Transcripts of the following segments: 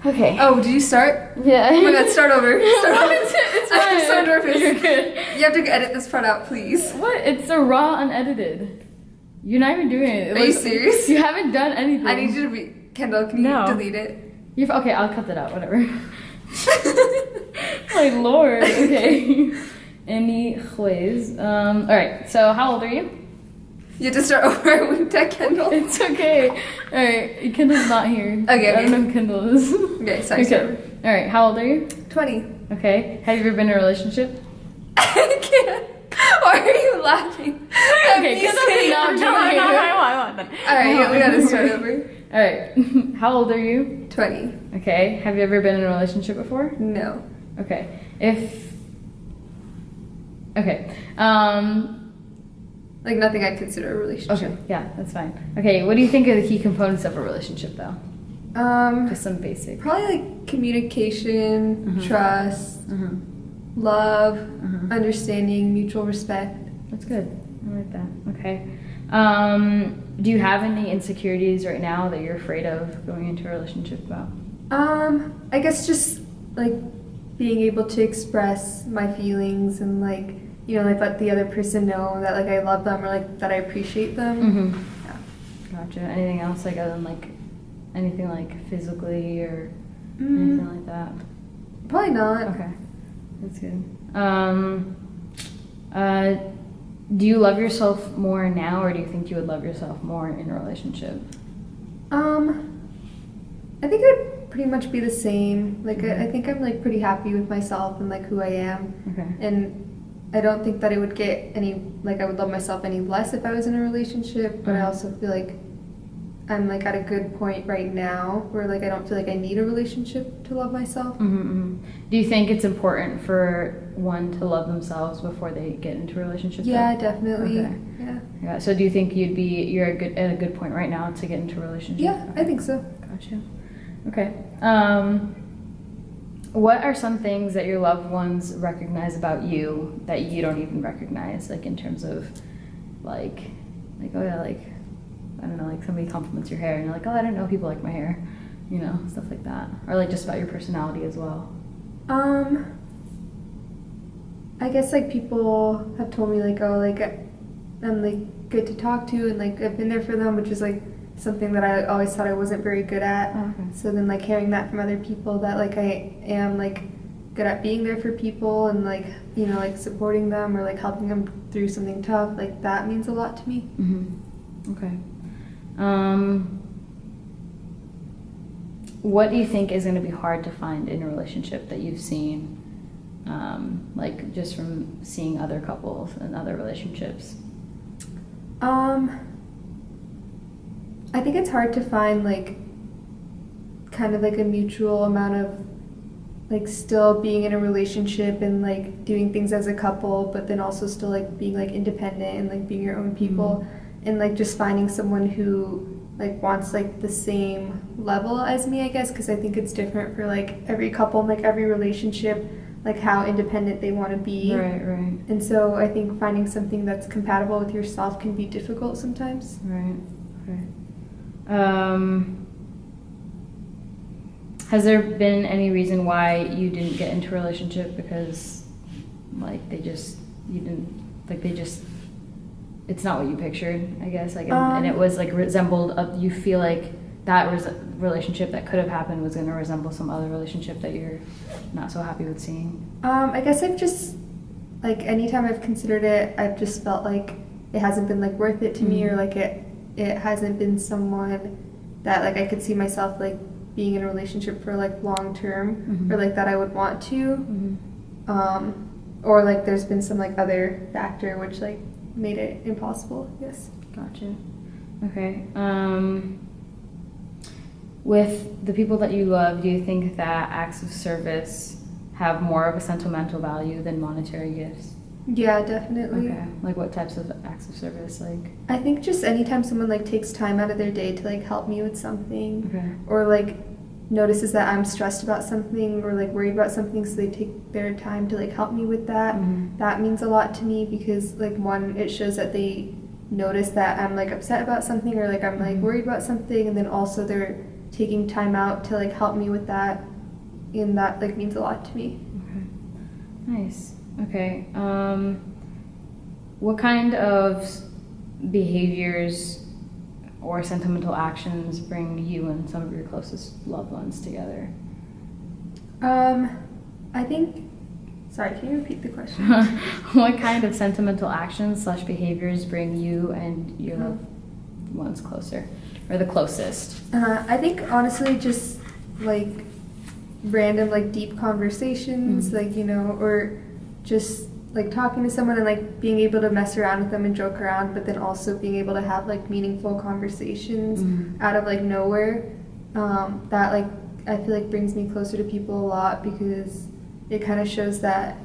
Okay. Oh, did you start? Yeah. Oh my god, start over. Start over. It's I'm so fine. nervous. You're good. You have to edit this part out, please. What? It's a raw, unedited. You're not even doing it. Are you serious? You haven't done anything. I need you to be... Kendall, can No. you delete it? Okay, I'll cut that out. Whatever. My lord. Okay. Anyways, all right. So, how old are you? You have to start over. I winked at Kendall. It's okay. All right. Kendall's not here. Okay. I don't know who Kendall is. Okay, sorry, start over. All right. How old are you? 20. Okay. Have you ever been in a relationship? I can't. Why are you laughing? Okay, Kendall's not joking. I want. Alright, we gotta start over. All right. How old are you? 20. Okay. Have you ever been in a relationship before? No. Okay. Okay. Like nothing I'd consider a relationship. Okay. Yeah, that's fine. Okay. What do you think are the key components of a relationship, though? Just some basic. Probably like communication, trust, love, understanding, mutual respect. That's good. I like that. Okay. Do you have any insecurities right now that you're afraid of going into a relationship about? I guess just like being able to express my feelings and like, you know, like let the other person know that like I love them or like that I appreciate them. Yeah. Gotcha. Anything else like other than like anything like physically or anything like that? Probably not. Okay. That's good. Do you love yourself more now, or do you think you would love yourself more in a relationship? I think it would pretty much be the same. Like I think I'm like pretty happy with myself and like who I am. Okay. And I don't think that it would get any, like I would love myself any less if I was in a relationship, but I also feel like I'm like at a good point right now where like I don't feel like I need a relationship to love myself. Do you think it's important for one to love themselves before they get into a relationship? Yeah, though? definitely. Okay. Yeah. So do you think you're at a good point right now to get into a relationship? Yeah, I think so. Gotcha. Okay. What are some things that your loved ones recognize about you that you don't even recognize, like in terms of like oh yeah, like I don't know, like somebody compliments your hair and you're like, oh, I didn't know people like my hair, you know, stuff like that, or like just about your personality as well. I guess like people have told me like, oh, like I'm like good to talk to and like I've been there for them, which is like something that I always thought I wasn't very good at. So then like hearing that from other people that like I am like good at being there for people and like, you know, like supporting them or like helping them through something tough, like that means a lot to me. Okay. What do you think is going to be hard to find in a relationship that you've seen, like just from seeing other couples and other relationships? I think it's hard to find like kind of like a mutual amount of like still being in a relationship and like doing things as a couple, but then also still like being like independent and like being your own people and like just finding someone who like wants like the same level as me, I guess, because I think it's different for like every couple and like every relationship, like how independent they want to be. Right. And so I think finding something that's compatible with yourself can be difficult sometimes. Right. Has there been any reason why you didn't get into a relationship because like it's not what you pictured, I guess, like and it was like resembled you feel like that relationship that could have happened was going to resemble some other relationship that you're not so happy with seeing? I guess I've just like anytime I've considered it, I've just felt like it hasn't been like worth it to me, or like it hasn't been someone that like I could see myself like being in a relationship for like long term, or like that I would want to, or like there's been some like other factor which like made it impossible. Yes. Gotcha. Okay. With the people that you love, do you think that acts of service have more of a sentimental value than monetary gifts? Yeah, definitely. Okay. Like what types of acts of service? Like I think just anytime someone like takes time out of their day to like help me with something, okay. or like notices that I'm stressed about something or like worried about something, so they take their time to like help me with that. That means a lot to me because like one, it shows that they notice that I'm like upset about something or like I'm like worried about something, and then also they're taking time out to like help me with that, and that like means a lot to me. Okay. Nice. Okay. What kind of behaviors or sentimental actions bring you and some of your closest loved ones together? I think, sorry, can you repeat the question? What kind of sentimental actions / behaviors bring you and your loved ones closer, or the closest? I think honestly just like random like deep conversations, like, you know, or just like talking to someone and like being able to mess around with them and joke around, but then also being able to have like meaningful conversations out of like nowhere. That like I feel like brings me closer to people a lot, because it kind of shows that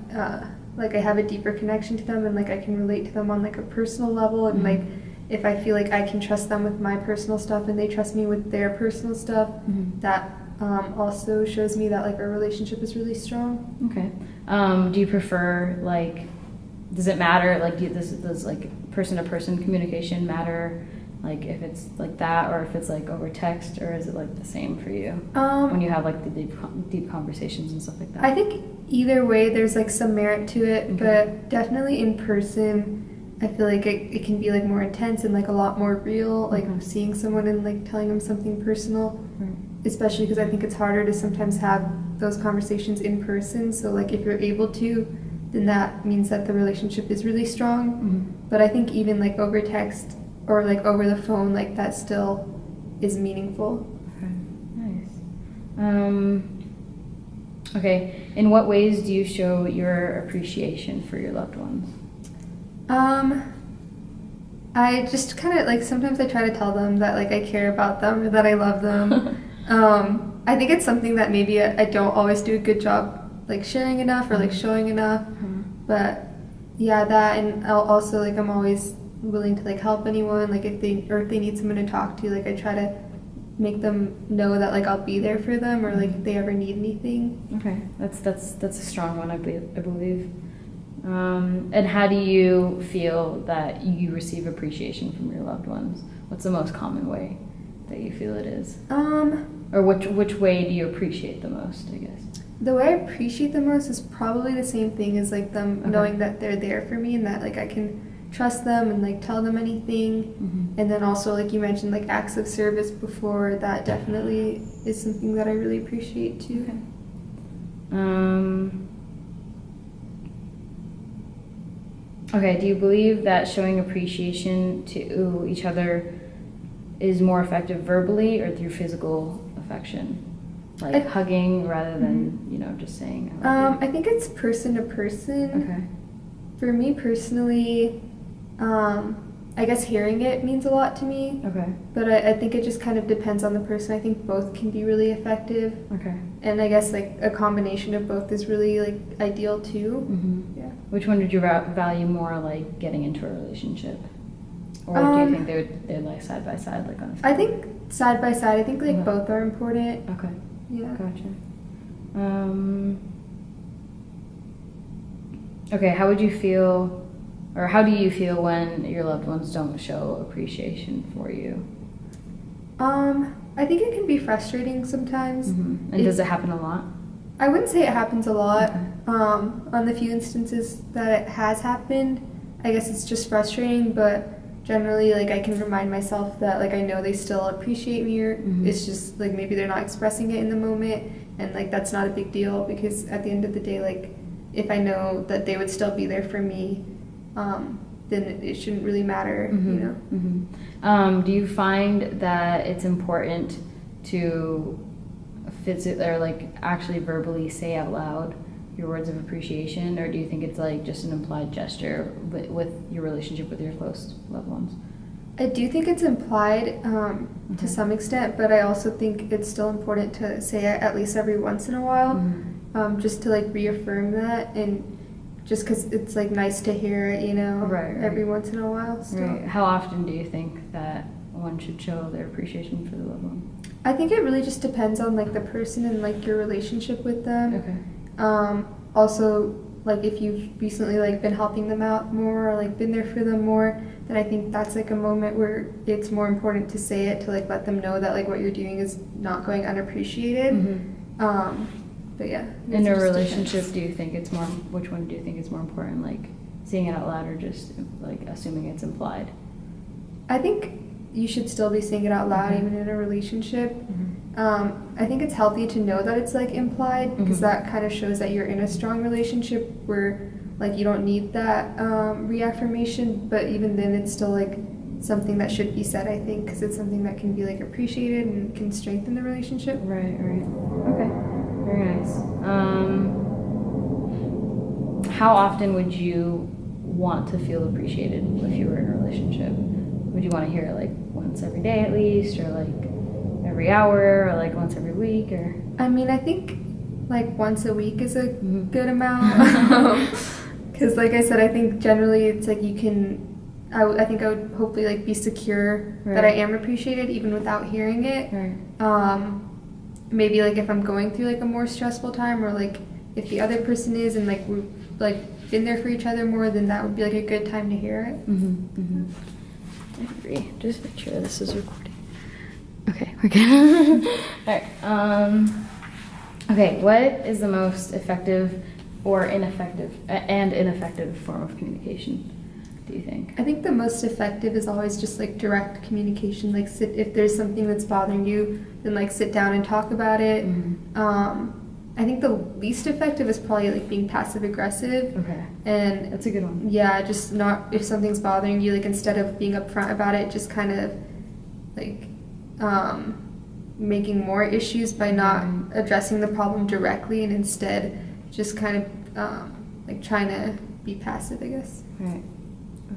like I have a deeper connection to them, and like I can relate to them on like a personal level, and like if I feel like I can trust them with my personal stuff and they trust me with their personal stuff, that also shows me that like our relationship is really strong. Okay. Do you prefer, like, does it matter, like, does like person-to-person communication matter, like if it's like that, or if it's like over text, or is it like the same for you when you have like the deep conversations and stuff like that? I think either way there's like some merit to it, but definitely in person I feel like it can be like more intense and like a lot more real, like seeing someone and like telling them something personal, especially because I think it's harder to sometimes have those conversations in person. So like if you're able to, then that means that the relationship is really strong. But I think even like over text or like over the phone, like that still is meaningful. Okay, nice. Okay, in what ways do you show your appreciation for your loved ones? I just kind of like, sometimes I try to tell them that like I care about them or that I love them. I think it's something that maybe I don't always do a good job like sharing enough or like showing enough. But yeah, that, and also like I'm always willing to like help anyone, like if they need someone to talk to, like I try to make them know that like I'll be there for them, or like if they ever need anything. Okay, that's a strong one, I believe. And how do you feel that you receive appreciation from your loved ones? What's the most common way that you feel it is? Or which way do you appreciate the most, I guess? The way I appreciate the most is probably the same thing as like them knowing that they're there for me and that like I can trust them and like tell them anything. And then also, like you mentioned, like acts of service before, that definitely is something that I really appreciate too. Okay, do you believe that showing appreciation to each other is more effective verbally or through physical affection? Like hugging rather than, you know, just saying I love you? I think it's person to person. Okay. For me personally, I guess hearing it means a lot to me. Okay. But I think it just kind of depends on the person. I think both can be really effective. Okay. And I guess like a combination of both is really like ideal too. Yeah. Which one would you value more, like getting into a relationship? Or do you think they're like side by side, like on a scale? I think side by side. I think like both are important. Okay. Yeah. Gotcha. Okay, how would you feel, or how do you feel when your loved ones don't show appreciation for you? I think it can be frustrating sometimes. And does it happen a lot? I wouldn't say it happens a lot. On the few instances that it has happened, I guess it's just frustrating, but generally, like, I can remind myself that, like, I know they still appreciate me, or it's just, like, maybe they're not expressing it in the moment, and, like, that's not a big deal, because at the end of the day, like, if I know that they would still be there for me, then it shouldn't really matter, you know? Do you find that it's important to actually verbally say out loud your words of appreciation, or do you think it's like just an implied gesture with your relationship with your close loved ones? I do think it's implied to some extent, but I also think it's still important to say it at least every once in a while, just to like reaffirm that, and just because it's like nice to hear it, you know, every once in a while. Still. Right. How often do you think that one should show their appreciation for the loved one? I think it really just depends on like the person and like your relationship with them. Okay. Also, like if you've recently like been helping them out more or like been there for them more, then I think that's like a moment where it's more important to say it, to like let them know that like what you're doing is not going unappreciated. But yeah. In a relationship, do you think it's more, which one do you think is more important, like saying it out loud or just like assuming it's implied? I think you should still be saying it out loud, even in a relationship. I think it's healthy to know that it's like implied, because that kind of shows that you're in a strong relationship where like you don't need that reaffirmation, but even then it's still like something that should be said, I think, because it's something that can be like appreciated and can strengthen the relationship. Right. Okay, very nice. How often would you want to feel appreciated if you were in a relationship? Would you want to hear it like once every day at least, or like every hour, or like once every week, or? I mean, I think like once a week is a good amount. Because like I said, I think generally it's like you can, I think I would hopefully like be secure that I am appreciated even without hearing it. Maybe like if I'm going through like a more stressful time, or like if the other person is and like we've like been there for each other more, then that would be like a good time to hear it. I agree. Just make sure this is recording. Okay, we're good. Alright. Okay, what is the most effective or ineffective form of communication, do you think? I think the most effective is always just like direct communication. Like if there's something that's bothering you, then like sit down and talk about it. I think the least effective is probably like being passive aggressive. Okay. And that's a good one. Yeah, just not, if something's bothering you, like instead of being upfront about it, just kind of like making more issues by not addressing the problem directly, and instead just kind of like trying to be passive, I guess. Right.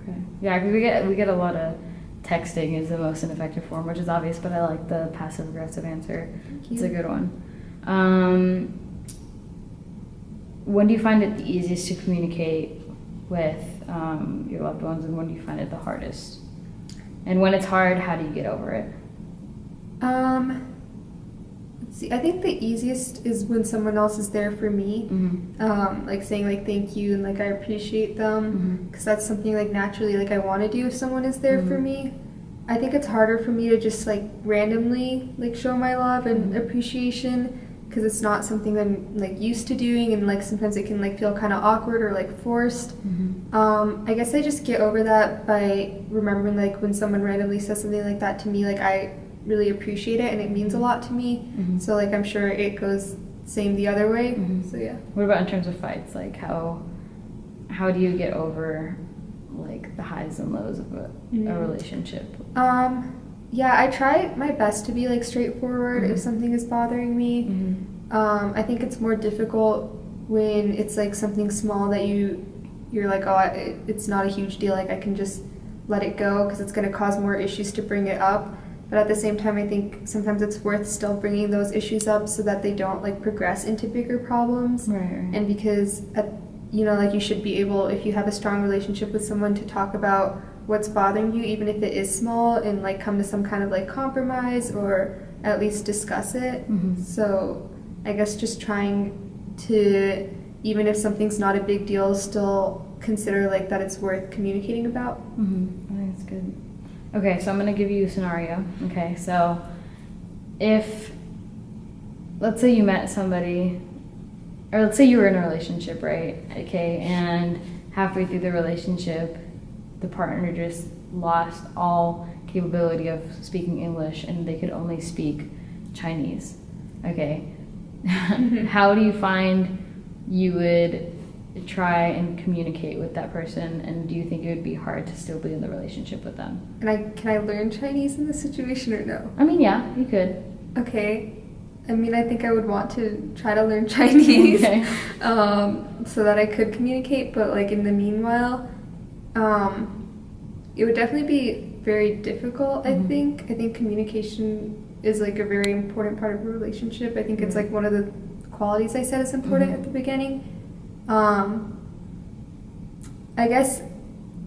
Okay. Yeah, because we get a lot of texting is the most ineffective form, which is obvious, but I like the passive aggressive answer. It's a good one. When do you find it the easiest to communicate with your loved ones, and when do you find it the hardest? And when it's hard, how do you get over it? Let's see. I think the easiest is when someone else is there for me, like saying like thank you and like I appreciate them, because that's something like naturally like I want to do if someone is there for me. I think it's harder for me to just like randomly like show my love and appreciation, because it's not something I'm like used to doing, and like sometimes it can like feel kind of awkward or like forced. I guess I just get over that by remembering like when someone randomly says something like that to me, like I really appreciate it and it means a lot to me. So like I'm sure it goes same the other way. So yeah. What about in terms of fights? Like how do you get over like the highs and lows of a relationship? Yeah, I try my best to be like straightforward if something is bothering me. I think it's more difficult when it's like something small that you're like, oh, it's not a huge deal, like I can just let it go because it's going to cause more issues to bring it up. But at the same time, I think sometimes it's worth still bringing those issues up so that they don't like progress into bigger problems. And because like you should be able, if you have a strong relationship with someone, to talk about what's bothering you, even if it is small, and like come to some kind of like compromise, or at least discuss it. So I guess just trying to, even if something's not a big deal, still consider like that it's worth communicating about. I think that's good. Okay, so I'm gonna give you a scenario. Okay, so if, let's say you met somebody, or let's say you were in a relationship, right? Okay, and halfway through the relationship, the partner just lost all capability of speaking English and they could only speak Chinese. Okay. How do you find you would try and communicate with that person, and do you think it would be hard to still be in the relationship with them? And can I learn Chinese in this situation or no? I mean, yeah, you could. Okay. I mean, I think I would want to try to learn Chinese so that I could communicate, but like in the meanwhile, it would definitely be very difficult, I think. I think communication is like a very important part of a relationship. I think it's like one of the qualities I said is important at the beginning. I guess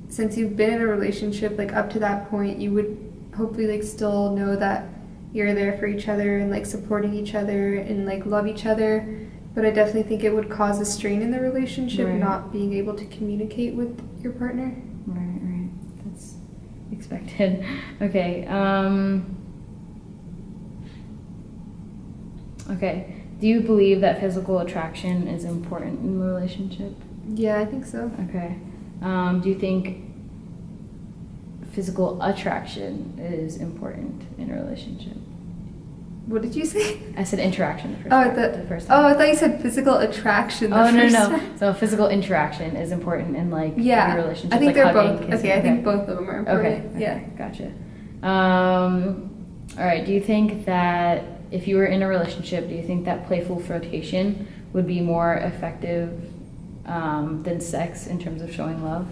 since you've been in a relationship like up to that point, you would hopefully like still know that you're there for each other and like supporting each other and like love each other. But I definitely think it would cause a strain in the relationship not being able to communicate with your partner. Right. expected. Okay. Okay. Do you believe that physical attraction is important in a relationship? Yeah, I think so. Okay. Do you think physical attraction is important in a relationship? What did you say? I said interaction the first Oh, time. the The first oh, time. I thought you said physical attraction. The Oh, no, first no. time. So physical interaction is important in like Yeah, your relationship. I think like they're hugging, both. kissing. Okay, I think both of them are important. Okay. Yeah. Gotcha. All right. Do you think that if you were in a relationship, do you think that playful flirtation would be more effective than sex in terms of showing love?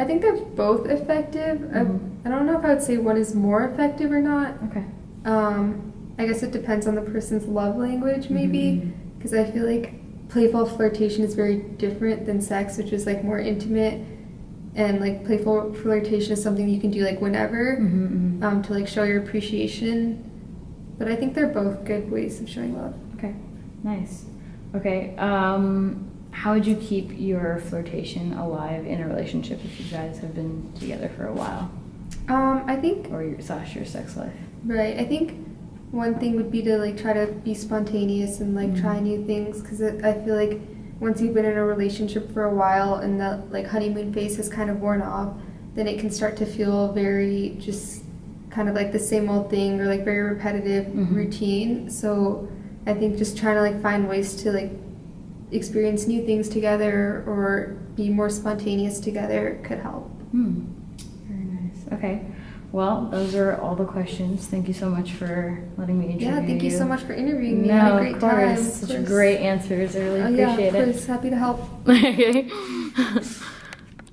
I think they're both effective. Mhm. I don't know if I would say one is more effective or not. Okay. I guess it depends on the person's love language, maybe, Mhm. because I feel like playful flirtation is very different than sex, which is like more intimate, and like playful flirtation is something you can do like whenever, to like show your appreciation. But I think they're both good ways of showing love. Okay. Nice. Okay. How would you keep your flirtation alive in a relationship if you guys have been together for a while, I think or your sex life? right. I think one thing would be to like try to be spontaneous and like try new things, because I feel like once you've been in a relationship for a while and the like honeymoon phase has kind of worn off, then it can start to feel very just kind of like the same old thing, or like very repetitive routine. So I think just trying to like find ways to like experience new things together or be more spontaneous together could help. Very nice. Okay. Well, those are all the questions. Thank you so much for letting me interview you. Yeah, thank you so much for interviewing me. No, I had a great of course. time. Such great answers. I really appreciate yeah, of it. course. Happy to help. Okay.